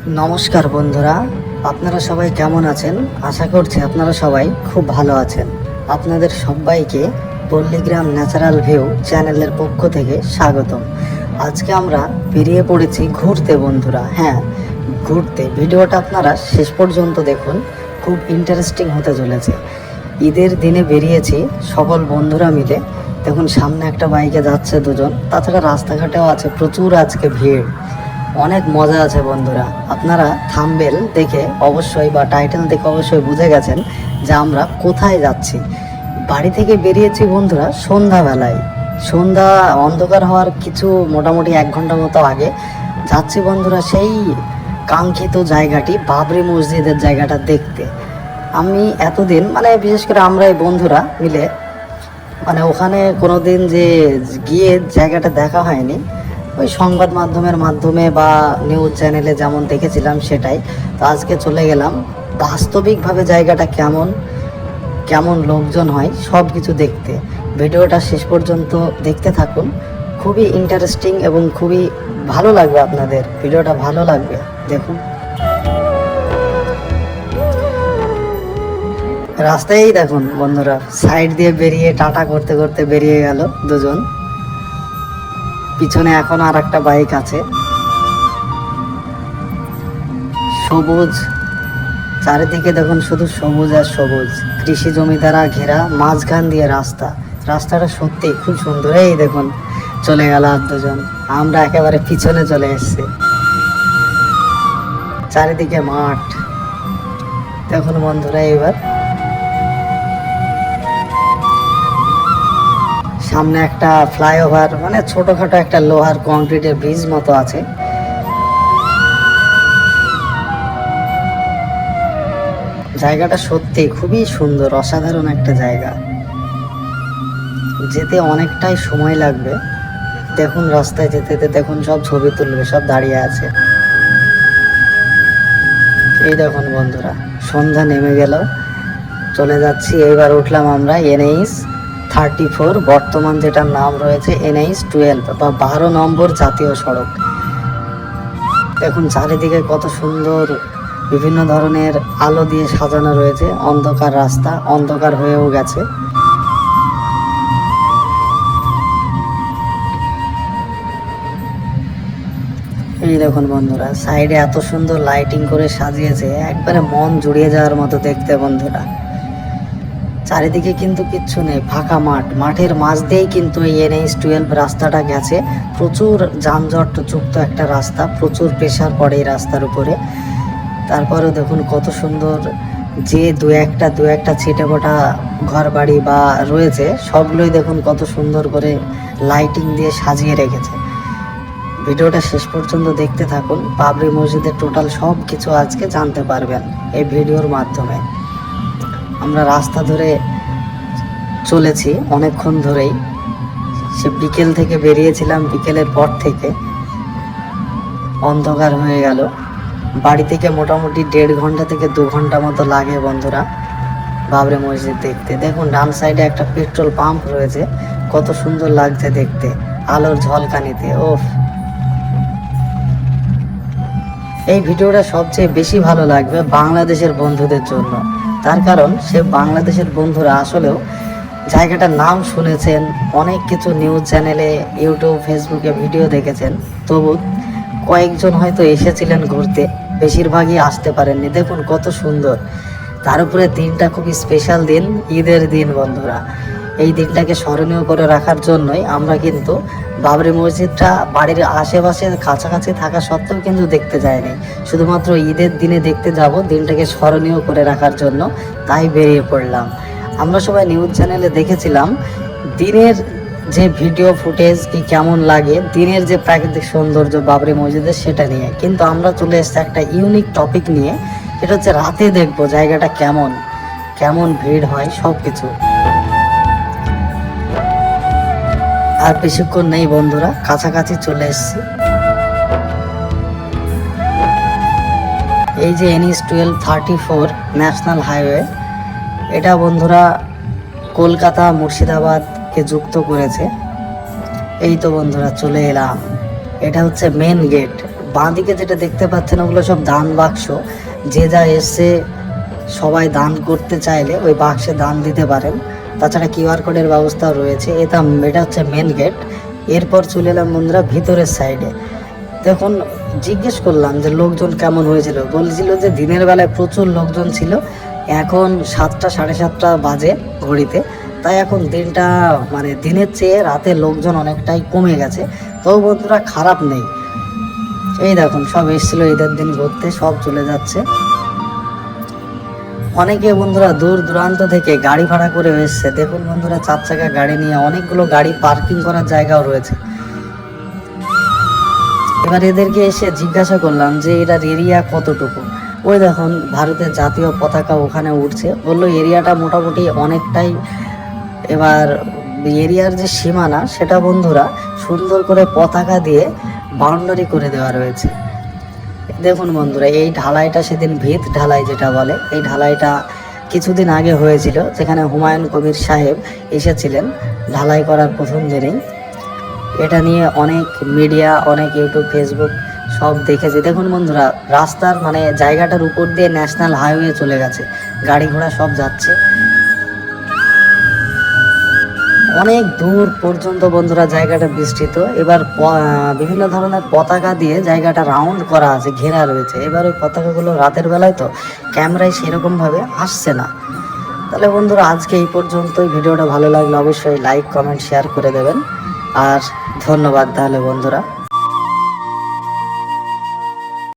নমস্কার বন্ধুরা, আপনারা সবাই কেমন আছেন? আশা করছি আপনারা সবাই খুব ভালো আছেন। আপনাদের সবাইকে পল্লীগ্রাম ন্যাচারাল ভিউ চ্যানেলের পক্ষ থেকে স্বাগতম। আজকে আমরা বেরিয়ে পড়েছি ঘুরতে বন্ধুরা। হ্যাঁ, ঘুরতে। ভিডিওটা আপনারা শেষ পর্যন্ত দেখুন, খুব ইন্টারেস্টিং হতে চলেছে। ঈদের দিনে বেরিয়েছি সকল বন্ধুরা মিলে। দেখুন সামনে একটা বাইকে যাচ্ছে দুজন, তাছাড়া রাস্তাঘাটেও আছে প্রচুর আজকে ভিড়। অনেক মজা আছে বন্ধুরা। আপনারা থাম্বনেল দেখে অবশ্যই বা টাইটেল দেখে অবশ্যই বুঝে গেছেন যে আমরা কোথায় যাচ্ছি। বাড়ি থেকে বেরিয়েছি বন্ধুরা সন্ধ্যাবেলায়। সন্ধ্যা অন্ধকার হওয়ার কিছু মোটামুটি 1 ঘন্টা মতো আগে যাচ্ছি বন্ধুরা সেই কাঙ্ক্ষিত জায়গাটি, বাবরি মসজিদের জায়গাটা দেখতে। আমি এতদিন বিশেষ করে আমরা এই বন্ধুরা মিলে ওখানে কোনোদিন যে গিয়ে জায়গাটা দেখা হয়নি। ওই সংবাদ মাধ্যমে বা নিউজ চ্যানেলে যেমন দেখেছিলাম সেটাই। তো আজকে চলে গেলাম বাস্তবিকভাবে জায়গাটা কেমন কেমন লোকজন হয় সব কিছু দেখতে। ভিডিওটা শেষ পর্যন্ত দেখতে থাকুন, খুবই ইন্টারেস্টিং এবং খুবই ভালো লাগবে আপনাদের। ভিডিওটা ভালো লাগবে, দেখুন। রাস্তায় দেখুন বন্ধুরা, সাইড দিয়ে বেরিয়ে টাটা করতে করতে বেরিয়ে গেল দুজন। পিছনে এখন আর একটা বাইক আছে। সবুজ চারিদিকে দেখুন, শুধু সবুজ আর সবুজ। কৃষি জমি দ্বারা ঘেরা, মাঝখান দিয়ে রাস্তাটা সত্যি খুব সুন্দর। এই দেখুন চলে গেল আর দুজন, আমরা একেবারে পিছনে চলে এসেছি। চারিদিকে মাঠ দেখুন বন্ধুরা। এবার সামনে একটা ফ্লাইওভার, ছোটখাটো একটা লোহার কংক্রিটের ব্রিজ মতো আছে। জায়গাটা সত্যি খুবই সুন্দর, অসাধারণ একটা জায়গা। যেতে অনেকটাই সময় লাগবে। দেখুন রাস্তায় যেতে দেখুন সব ছবি তুলবে, সব দাঁড়িয়ে আছে। এই দেখুন বন্ধুরা, সন্ধ্যা নেমে গেল, চলে যাচ্ছি। এবার উঠলাম আমরা NH 34, বর্তমান যেটার নাম রয়েছে NH 12 বা 12 নম্বর জাতীয় সড়ক। দেখুন চারিদিকে কত সুন্দর বিভিন্ন ধরনের আলো দিয়ে সাজানো রয়েছে। অন্ধকার রাস্তা, অন্ধকার হয়েও গেছে। এই দেখুন বন্ধুরা, সাইডে এত সুন্দর লাইটিং করে সাজিয়েছে, একবারে মন জুড়িয়ে যাওয়ার মতো দেখতে বন্ধুরা। চারিদিকে কিন্তু কিচ্ছু নেই, ফাঁকা মাঠ। মাঠের মাঝ দিয়েই কিন্তু এই NH 12 রাস্তাটা গেছে। প্রচুর যানজট যুক্ত একটা রাস্তা, প্রচুর প্রেসার পড়ে এই রাস্তার উপরে। তারপরেও দেখুন কত সুন্দর, যে দু একটা ছিটেফোঁটা ঘর বাড়ি বা রয়েছে সবগুলোই দেখুন কত সুন্দর করে লাইটিং দিয়ে সাজিয়ে রেখেছে। ভিডিওটা শেষ পর্যন্ত দেখতে থাকুন। বাবরি মসজিদের টোটাল সব কিছু আজকে জানতে পারবেন এই ভিডিওর মাধ্যমে। আমরা রাস্তা ধরে চলেছি অনেকক্ষণ ধরেই। সে বিকেল থেকে বেরিয়েছিলাম, বিকেলের পর থেকে অন্ধকার হয়ে গেল। বাড়ি থেকে মোটামুটি 1.5 ঘন্টা থেকে 2 ঘন্টা মতো লাগে বন্ধুরা বাবরি মসজিদ দেখতে। দেখুন ডান সাইডে একটা পেট্রোল পাম্প রয়েছে, কত সুন্দর লাগছে দেখতে আলোর ঝলকানিতে। ওফ, এই ভিডিওটা সবচেয়ে বেশি ভালো লাগবে বাংলাদেশের বন্ধুদের জন্য। তার কারণ সে বাংলাদেশের বন্ধুরা আসলেও জায়গাটার নাম শুনেছেন, অনেক কিছু নিউজ চ্যানেলে, ইউটিউব, ফেসবুকে ভিডিও দেখেছেন, তবু কয়েকজন হয়তো এসেছিলেন ঘুরতে, বেশিরভাগই আসতে পারেননি। দেখুন কত সুন্দর। তার উপরে দিনটা খুবই স্পেশাল দিন, ঈদের দিন বন্ধুরা। এই দিনটাকে স্মরণীয় করে রাখার জন্যই আমরা কিন্তু বাবরি মসজিদটা বাড়ির আশেপাশে কাছাকাছি থাকা সত্ত্বেও কিন্তু দেখতে যাইনি। শুধুমাত্র ঈদের দিনে দেখতে যাব, দিনটাকে স্মরণীয় করে রাখার জন্য, তাই বেরিয়ে পড়লাম। আমরা সবাই নিউজ চ্যানেলে দেখেছিলাম দিনের যে ভিডিও ফুটেজ কি কেমন লাগে, দিনের যে প্রাকৃতিক সৌন্দর্য বাবরি মসজিদের সেটা নিয়ে, কিন্তু আমরা চলে এসেছি একটা ইউনিক টপিক নিয়ে। এটা হচ্ছে রাতে দেখবো জায়গাটা কেমন কেমন ভিড় হয় সব কিছু। আর বেশিক্ষণ নেই বন্ধুরা, কাছাকাছি চলে এসেছি। এই যে NH 1234 ন্যাশনাল হাইওয়ে, এটা বন্ধুরা কলকাতা মুর্শিদাবাদকে যুক্ত করেছে। এই তো বন্ধুরা চলে এলাম। এটা হচ্ছে মেন গেট, বাঁদিকে যেটা দেখতে পাচ্ছেন ওগুলো সব দান বাক্স, যে যা এসছে সবাই দান করতে চাইলে ওই বাক্সে দান দিতে পারেন। তাছাড়া কিউআর কোডের ব্যবস্থাও রয়েছে। এটা হচ্ছে মেন গেট। এরপর চলে এলাম বন্ধুরা ভিতরের সাইডে। দেখুন, জিজ্ঞেস করলাম যে লোকজন কেমন হয়েছিল, বলছিল যে দিনের বেলায় প্রচুর লোকজন ছিল, এখন 7টা 7:30 বাজে ঘড়িতে, তাই এখন দিনটা মানে দিনের চেয়ে রাতে লোকজন অনেকটাই কমে গেছে। তবু বন্ধুরা খারাপ নেই। এই দেখুন সব এসেছিল ঈদের দিন ঘুরতে, সব চলে যাচ্ছে। অনেকে বন্ধুরা দূর দূরান্ত থেকে গাড়ি ভাড়া করে এসছে। দেখুন বন্ধুরা 4 চাকা গাড়ি নিয়ে, অনেকগুলো গাড়ি পার্কিং করার জায়গাও রয়েছে। এবার এদেরকে এসে জিজ্ঞাসা করলাম যে এটার এরিয়া কতটুকু। ওই দেখুন ভারতের জাতীয় পতাকা ওখানে উঠছে, বললো এরিয়াটা মোটামুটি অনেকটাই। এবার এরিয়ার যে সীমানা সেটা বন্ধুরা সুন্দর করে পতাকা দিয়ে বাউন্ডারি করে দেওয়া রয়েছে। দেখুন বন্ধুরা, এই ঢালাইটা সেদিন ভিত ঢালাই যেটা বলে, এই ঢালাইটা কিছুদিন আগে হয়েছিল, যেখানে হুমায়ুন কবির সাহেব এসেছিলেন ঢালাই করার প্রথম দিনেই। এটা নিয়ে অনেক মিডিয়া, অনেক ইউটিউব, ফেসবুক সব দেখেছে। দেখুন বন্ধুরা, রাস্তার মানে জায়গাটার উপর দিয়ে ন্যাশনাল হাইওয়ে চলে গেছে, গাড়ি ঘোড়া সব যাচ্ছে অনেক দূর পর্যন্ত বন্ধুরা জায়গাটা বিস্তৃত। এবার বিভিন্ন ধরনের পতাকা দিয়ে জায়গাটা রাউন্ড করা আছে, ঘেরা রয়েছে। এবার ওই পতাকাগুলো রাতের বেলায় তো ক্যামেরায় সেরকমভাবে আসছে না। তাহলে বন্ধুরা আজকে এই পর্যন্তই। ভিডিওটা ভালো লাগলে অবশ্যই লাইক, কমেন্ট, শেয়ার করে দেবেন। আর ধন্যবাদ তাহলে বন্ধুরা।